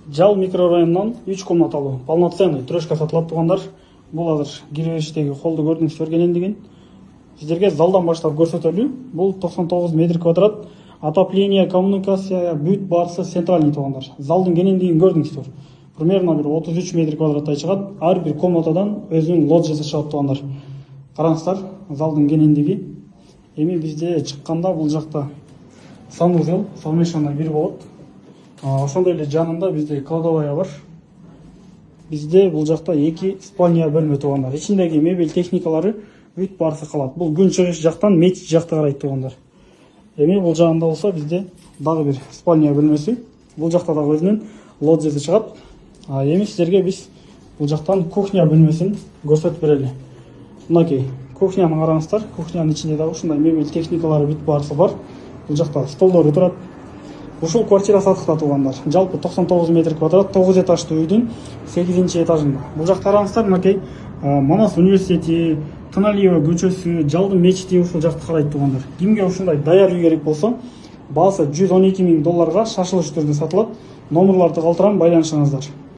Жал микрорайонунан 3 комнаталуу полноценный трешка сатылат туугандар. Бул азыр киребештеги холду көрдүңүздөр кенендигин. Сиздерге залдан баштап көрсөтөлү. Бул 99 метр квадрат. Отопление, коммуникация, бүт барысы центральный туугандар. Залдын кенендигин көрдүңүздөр. Примерно бир 33 метр квадраттай чыгат. Ар бир комнатадан өзүнүн лоджиясы чыгат туугандар. Караңыздар, залдын кенендиги. Эми бизде чыкканда бул жакта санузел, совмещенный бир болот. Ошондой эле жанында бизде кладовая бар. Бизде бул жакта 2 спальня бөлмө туугандар. Ичиндеги мебель техникалары бүт барысы калат. Бул күн чыгыш жактан мечит жакта карайт туугандар. Эми бул жагында болсо бизде дагы бир спальня бөлмөсү. Бул жакта дагы өзүнүн лоджиясы чыгат. Эми сиздерге биз бул жактан кухня бөлмөсүн көрсөтүп берели. Мынакей кухняны караңыздар. Кухнянын ичинде дагы ушундай мебель техникалары бүт барысы бар. Бул жакта столдору турат. Ушул квартира сатыкта туугандар. Жалпы 99 метр квадрат, 9 этаждуу үйдүн 8 этажында. Бул жакта караңыздар, мынакей Манас университети, Тыналиева көчөсү, Жалдын мечити ушул жакта карайт туугандар. Кимге ушундай даяр үй керек болсо, баасы $112 000 шашылыш түрдө сатылат. Номерларды калтырам, байланышыңыздар.